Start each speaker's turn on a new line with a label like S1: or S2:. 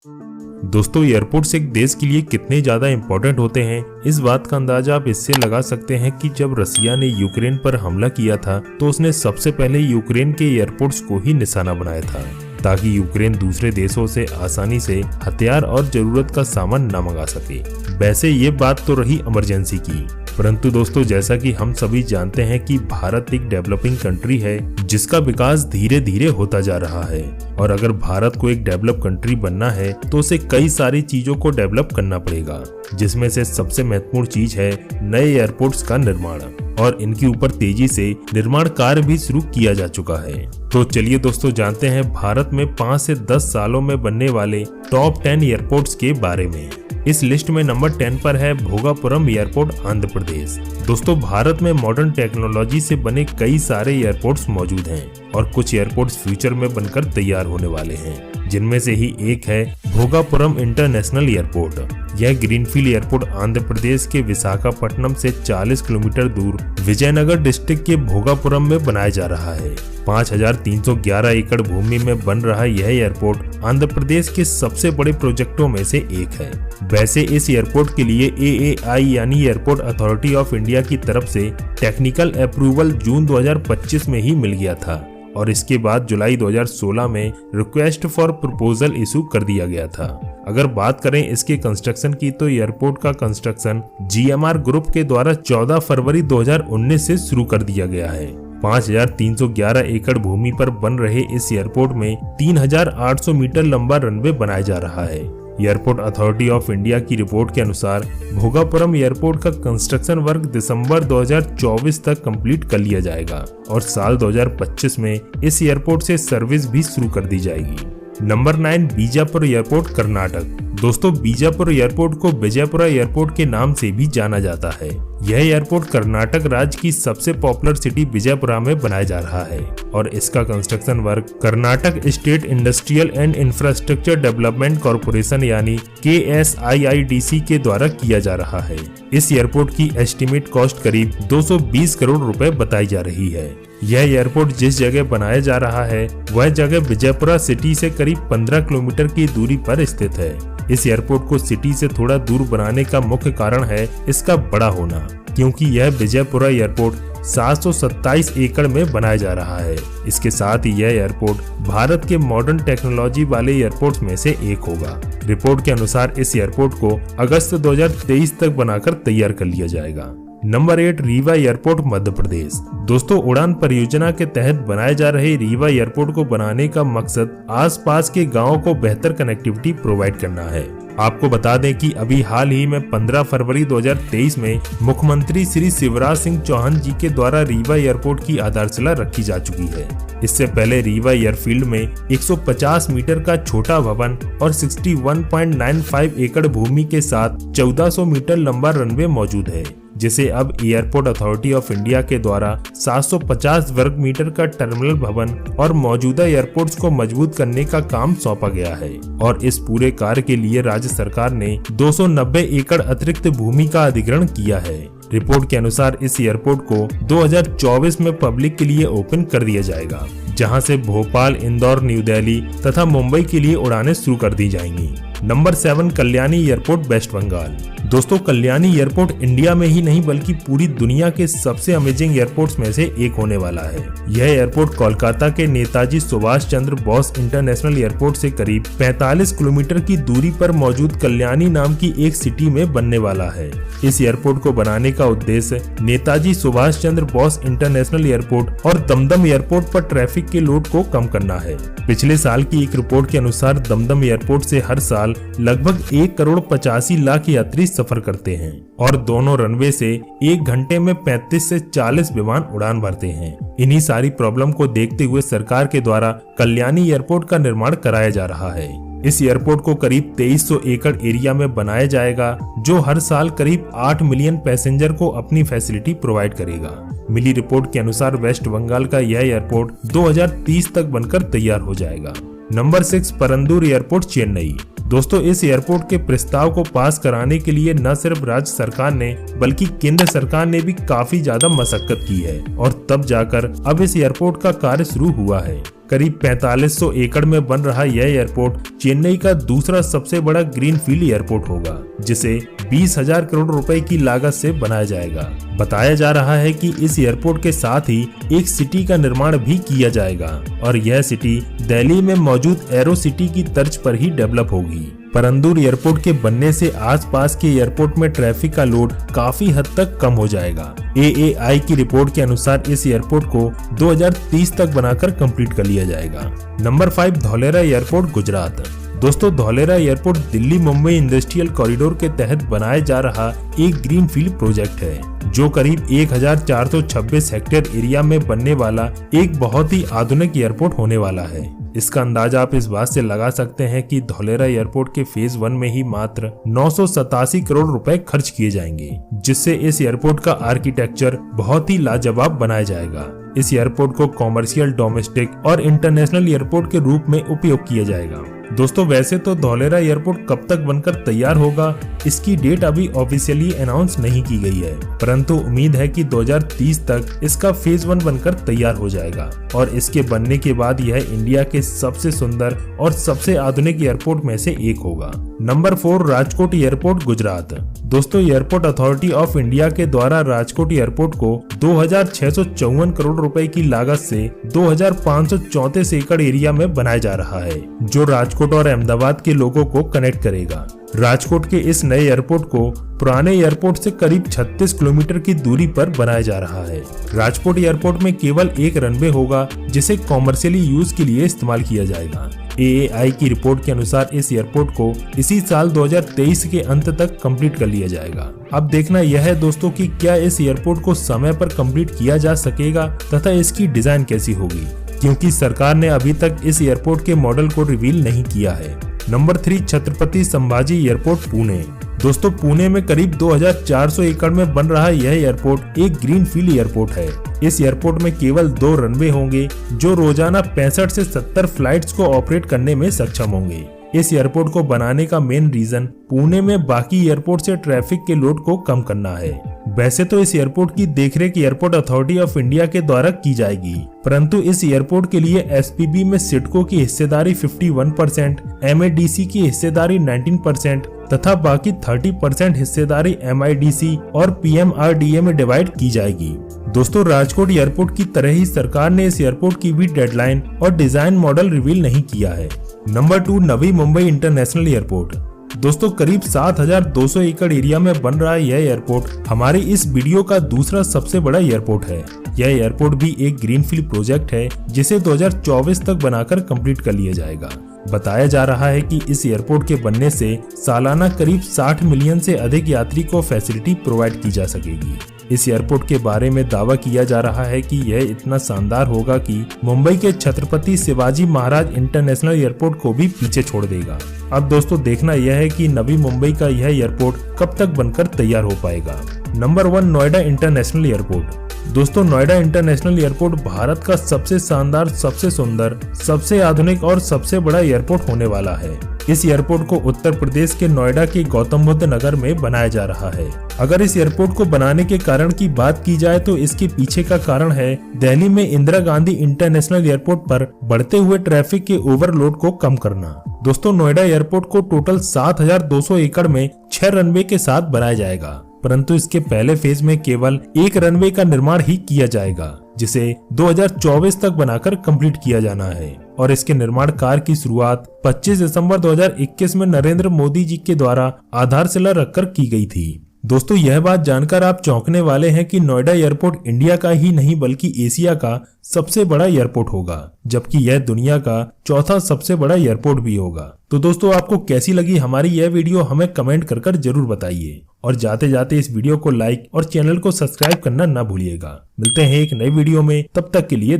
S1: दोस्तों, एयरपोर्ट्स एक देश के लिए कितने ज्यादा इम्पोर्टेंट होते हैं, इस बात का अंदाजा आप इससे लगा सकते हैं कि जब रसिया ने यूक्रेन पर हमला किया था तो उसने सबसे पहले यूक्रेन के एयरपोर्ट्स को ही निशाना बनाया था ताकि यूक्रेन दूसरे देशों से आसानी से हथियार और जरूरत का सामान न मंगा सके। वैसे ये बात तो रही इमरजेंसी की, परंतु दोस्तों जैसा कि हम सभी जानते हैं कि भारत एक डेवलपिंग कंट्री है जिसका विकास धीरे धीरे होता जा रहा है और अगर भारत को एक डेवलप कंट्री बनना है तो उसे कई सारी चीजों को डेवलप करना पड़ेगा, जिसमें से सबसे महत्वपूर्ण चीज है नए एयरपोर्ट्स का निर्माण और इनके ऊपर तेजी से निर्माण कार्य भी शुरू किया जा चुका है। तो चलिए दोस्तों जानते हैं भारत में 5 से 10 सालों में बनने वाले टॉप 10 एयरपोर्ट्स के बारे में। इस लिस्ट में नंबर 10 पर है भोगापुरम एयरपोर्ट, आंध्र प्रदेश। दोस्तों भारत में मॉडर्न टेक्नोलॉजी से बने कई सारे एयरपोर्ट्स मौजूद हैं और कुछ एयरपोर्ट्स फ्यूचर में बनकर तैयार होने वाले हैं, जिनमें से ही एक है भोगापुरम इंटरनेशनल एयरपोर्ट। यह ग्रीनफील्ड एयरपोर्ट आंध्र प्रदेश के विशाखापट्टनम से 40 किलोमीटर दूर विजयनगर डिस्ट्रिक्ट के भोगापुरम में बनाया जा रहा है। 5311 एकड़ भूमि में बन रहा यह एयरपोर्ट आंध्र प्रदेश के सबसे बड़े प्रोजेक्टों में से एक है। वैसे इस एयरपोर्ट के लिए AAI यानी एयरपोर्ट अथॉरिटी ऑफ इंडिया की तरफ से टेक्निकल अप्रूवल जून 2025 में ही मिल गया था और इसके बाद जुलाई 2016 में रिक्वेस्ट फॉर प्रपोजल इशू कर दिया गया था। अगर बात करें इसके कंस्ट्रक्शन की तो एयरपोर्ट का कंस्ट्रक्शन GMR ग्रुप के द्वारा 14 फरवरी 2019 से शुरू कर दिया गया है। 5311 एकड़ भूमि पर बन रहे इस एयरपोर्ट में 3800 मीटर लंबा रनवे बनाया जा रहा है। एयरपोर्ट अथॉरिटी ऑफ इंडिया की रिपोर्ट के अनुसार भोगापुरम एयरपोर्ट का कंस्ट्रक्शन वर्क दिसंबर 2024 तक कंप्लीट कर लिया जाएगा और साल 2025 में इस एयरपोर्ट से सर्विस भी शुरू कर दी जाएगी। Number 9 Bijapur airport, Karnataka. दोस्तों बीजापुर एयरपोर्ट को विजयपुरा एयरपोर्ट के नाम से भी जाना जाता है। यह एयरपोर्ट कर्नाटक राज्य की सबसे पॉपुलर सिटी विजयपुरा में बनाया जा रहा है और इसका construction work Karnataka state industrial and infrastructure development corporation यानी KSIIDC के द्वारा किया जा रहा है। इस एयरपोर्ट की एस्टिमेट कॉस्ट करीब 220 करोड़ रुपए बताई जा रही है। यह एयरपोर्ट जिस जगह बनाया जा रहा है वह जगह विजयपुरा सिटी से करीब 15 किलोमीटर की दूरी पर स्थित है। इस एयरपोर्ट को सिटी से थोड़ा दूर बनाने का मुख्य कारण है इसका बड़ा होना, क्योंकि यह विजयपुरा एयरपोर्ट 727 एकड़ में बनाया जा रहा है। इसके साथ ही यह एयरपोर्ट भारत के मॉडर्न टेक्नोलॉजी वाले एयरपोर्ट्स में से एक होगा। रिपोर्ट के अनुसार इस एयरपोर्ट को अगस्त 2023 तक बनाकर तैयार कर लिया जाएगा। Number 8 Rewa airport, Madhya Pradesh. दोस्तों उड़ान परियोजना के तहत बनाए जा रहे रीवा एयरपोर्ट को बनाने का मकसद आसपास के गांवों को बेहतर कनेक्टिविटी प्रोवाइड करना है। आपको बता दें कि अभी हाल ही में 15 फरवरी 2023 में मुख्यमंत्री श्री शिवराज सिंह चौहान जी के द्वारा रीवा एयरपोर्ट की आधारशिला रखी जा चुकी है। इससे पहले रीवा एयरफील्ड में 150 मीटर का छोटा भवन और 61.95 एकड़ भूमि के साथ 1400 मीटर लंबा रनवे मौजूद है, जिसे अब एयरपोर्ट अथॉरिटी ऑफ इंडिया के द्वारा 750 वर्ग मीटर का टर्मिनल भवन और मौजूदा एयरपोर्ट्स को मजबूत करने का काम सौंपा गया है और इस पूरे कार्य के लिए राज्य सरकार ने 290 एकड़ अतिरिक्त भूमि का अधिग्रहण किया है। रिपोर्ट के अनुसार इस एयरपोर्ट को 2024 में पब्लिक के लिए ओपन कर दिया जाएगा, जहां से भोपाल, इंदौर, न्यू दिल्ली तथा मुंबई के लिए उड़ानें शुरू कर दी जाएंगी। Number 7 Kalyani airport, West Bengal. दोस्तों कल्याणी एयरपोर्ट इंडिया में ही नहीं बल्कि पूरी दुनिया के सबसे अमेजिंग एयरपोर्ट्स में से एक होने वाला है। यह एयरपोर्ट कोलकाता के नेताजी सुभाष चंद्र बोस इंटरनेशनल एयरपोर्ट से करीब 45 किलोमीटर की दूरी पर मौजूद कल्याणी नाम की एक सिटी में बनने वाला है। इस एयरपोर्ट को बनाने का उद्देश्य नेताजी सुभाष चंद्र बोस इंटरनेशनल एयरपोर्ट और दमदम एयरपोर्ट पर ट्रैफिक के लोड को कम करना है। पिछले साल की एक रिपोर्ट के अनुसार दमदम एयरपोर्ट से हर साल लगभग 1,85,00,000 यात्री सफर करते हैं और दोनों रनवे से 1 घंटे में 35 से 40 विमान उड़ान भरते हैं। इन्हीं सारी प्रॉब्लम को देखते हुए सरकार के द्वारा कल्याणी एयरपोर्ट का निर्माण कराया जा रहा है। इस एयरपोर्ट को करीब 2300 एकड़ एरिया में बनाया जाएगा, जो हर साल करीब 8 मिलियन पैसेंजर को अपनी फैसिलिटी प्रोवाइड करेगा। मिली रिपोर्ट के अनुसार वेस्ट बंगाल का यह एयरपोर्ट 2030 तक बनकर तैयार हो जाएगा। Number 6 Parandur airport, Chennai. दोस्तों इस एयरपोर्ट के प्रस्ताव को पास कराने के लिए न सिर्फ राज्य सरकार ने बल्कि केंद्र सरकार ने भी काफी ज्यादा मशक्कत की है और तब जाकर अब इस एयरपोर्ट का कार्य शुरू हुआ है। करीब 4500 एकड़ में बन रहा यह एयरपोर्ट चेन्नई का दूसरा सबसे बड़ा ग्रीनफील्ड एयरपोर्ट होगा, जिसे 20,000 करोड़ रुपए की लागत से बनाया जाएगा। बताया जा रहा है कि इस एयरपोर्ट के साथ ही एक सिटी का निर्माण भी किया जाएगा और यह सिटी दिल्ली में मौजूद एरो सिटी की तर्ज पर ही डेवलप होगी। परंदूर एयरपोर्ट के बनने से आसपास के एयरपोर्ट में ट्रैफिक का लोड काफी हद तक कम हो जाएगा। AAI की रिपोर्ट के अनुसार इस एयरपोर्ट को 2030 तक बनाकर कंप्लीट कर लिया जाएगा। Number 5 Dholera airport Gujarat. दोस्तों Dholera airport Delhi Mumbai industrial corridor के तहत बनाया जा रहा एक ग्रीनफील्ड प्रोजेक्ट है, जो करीब 1426 हेक्टेयर एरिया में बनने वाला एक बहुत ही आधुनिक एयरपोर्ट होने वाला है। इसका अंदाजा आप इस बात से लगा सकते हैं कि धौलेरा एयरपोर्ट के फेज 1 में ही मात्र 987 करोड़ रुपए खर्च किए जाएंगे, जिससे इस एयरपोर्ट का आर्किटेक्चर बहुत ही लाजवाब बनाया जाएगा। इस एयरपोर्ट को कॉमर्शियल, डोमेस्टिक और इंटरनेशनल एयरपोर्ट के रूप में उपयोग किया जाएगा। दोस्तों वैसे तो धौलेरा एयरपोर्ट कब तक बनकर तैयार होगा, इसकी डेट अभी ऑफिशियली अनाउंस नहीं की गई है, परंतु उम्मीद है कि 2030 तक इसका फेज 1 बनकर तैयार हो जाएगा और इसके बनने के बाद यह इंडिया के सबसे सुंदर और सबसे आधुनिक एयरपोर्ट में से एक होगा। Number 4 Rajkot airport Gujarat. दोस्तों एयरपोर्ट अथॉरिटी ऑफ इंडिया के द्वारा राजकोट एयरपोर्ट को 2654 करोड़ रुपए की लागत से 2534 एकड़ एरिया में बनाया जा रहा है, जो राजकोट और अहमदाबाद के लोगों को कनेक्ट करेगा। राजकोट के इस नए एयरपोर्ट को पुराने एयरपोर्ट से करीब 36 किलोमीटर की दूरी पर बनाया जा रहा है। राजकोट एयरपोर्ट में केवल एक रनवे होगा, जिसे कॉमर्शियली यूज के लिए इस्तेमाल किया जाएगा। AAI की रिपोर्ट के अनुसार इस एयरपोर्ट को इसी साल 2023 के अंत तक कंप्लीट कर लिया जाएगा। अब देखना यह है दोस्तों कि क्या इस एयरपोर्ट को समय पर कंप्लीट किया जा सकेगा तथा इसकी डिजाइन कैसी होगी, क्योंकि सरकार ने अभी तक इस एयरपोर्ट के मॉडल को रिवील नहीं किया है। Number 3 Chhatrapati Sambhaji airport Pune. दोस्तों पुणे में करीब 2400 एकड़ में बन रहा यह एयरपोर्ट एक ग्रीनफील्ड एयरपोर्ट है। इस एयरपोर्ट में केवल 2 रनवे होंगे, जो रोजाना 65 से 70 फ्लाइट्स को ऑपरेट करने में सक्षम होंगे। इस एयरपोर्ट को बनाने का मेन रीजन पुणे में बाकी एयरपोर्ट से ट्रैफिक के लोड को कम करना है। वैसे तो इस एयरपोर्ट की देखरेख एयरपोर्ट अथॉरिटी ऑफ इंडिया के द्वारा की जाएगी, परंतु इस एयरपोर्ट के लिए SPB में सिडको की हिस्सेदारी 51%, MADC की हिस्सेदारी 19% तथा बाकी 30% हिस्सेदारी MIDC और PMRDA में डिवाइड की जाएगी। दोस्तों राजकोट एयरपोर्ट की तरह ही सरकार ने इस एयरपोर्ट की भी डेडलाइन और डिजाइन मॉडल रिवील नहीं किया है। Number 2 Navi Mumbai international airport. दोस्तों करीब 7200 एकड़ एरिया में बन रहा यह एयरपोर्ट हमारी इस वीडियो का दूसरा सबसे बड़ा एयरपोर्ट है। यह एयरपोर्ट भी एक ग्रीनफील्ड प्रोजेक्ट है, जिसे 2024 तक बनाकर कंप्लीट कर लिया जाएगा। बताया जा रहा है कि इस एयरपोर्ट के बनने से सालाना करीब 60 मिलियन से अधिक यात्री को फैसिलिटी प्रोवाइड की जा सकेगी। इस एयरपोर्ट के बारे में दावा किया जा रहा है कि यह इतना शानदार होगा कि मुंबई के छत्रपति शिवाजी महाराज इंटरनेशनल एयरपोर्ट को भी पीछे छोड़ देगा। अब दोस्तों देखना यह है कि नवी मुंबई का यह एयरपोर्ट कब तक बनकर तैयार हो पाएगा। Number 1 Noida international airport. दोस्तों नोएडा इंटरनेशनल एयरपोर्ट भारत का सबसे शानदार, सबसे सुंदर, सबसे आधुनिक और सबसे बड़ा एयरपोर्ट होने वाला है। इस एयरपोर्ट को उत्तर प्रदेश के नोएडा के गौतम बुद्ध नगर में बनाया जा रहा है। अगर इस एयरपोर्ट को बनाने के कारण की बात की जाए तो इसके पीछे का कारण है दिल्ली में इंदिरा गांधी इंटरनेशनल एयरपोर्ट पर बढ़ते हुए ट्रैफिक के ओवरलोड को कम करना। दोस्तों नोएडा एयरपोर्ट को टोटल 7200 एकड़ में 6 रनवे के साथ बनाया जाएगा, परंतु इसके पहले फेज में केवल 1 रनवे का निर्माण ही किया जाएगा, जिसे 2024 तक बनाकर कंप्लीट किया जाना है और इसके निर्माण कार्य की शुरुआत 25 दिसंबर 2021 में नरेंद्र मोदी जी के द्वारा आधारशिला रखकर की गई थी। दोस्तों यह बात जानकर आप चौंकने वाले हैं कि नोएडा एयरपोर्ट इंडिया का ही नहीं बल्कि एशिया का सबसे बड़ा एयरपोर्ट होगा, जबकि यह दुनिया का चौथा सबसे बड़ा एयरपोर्ट भी होगा। तो दोस्तों आपको कैसी लगी हमारी यह वीडियो हमें कमेंट कर जरूर बताइए और जाते जाते इस वीडियो को लाइक और चैनल को सब्सक्राइब करना ना भूलिएगा। मिलते हैं एक नई वीडियो में, तब तक के लिए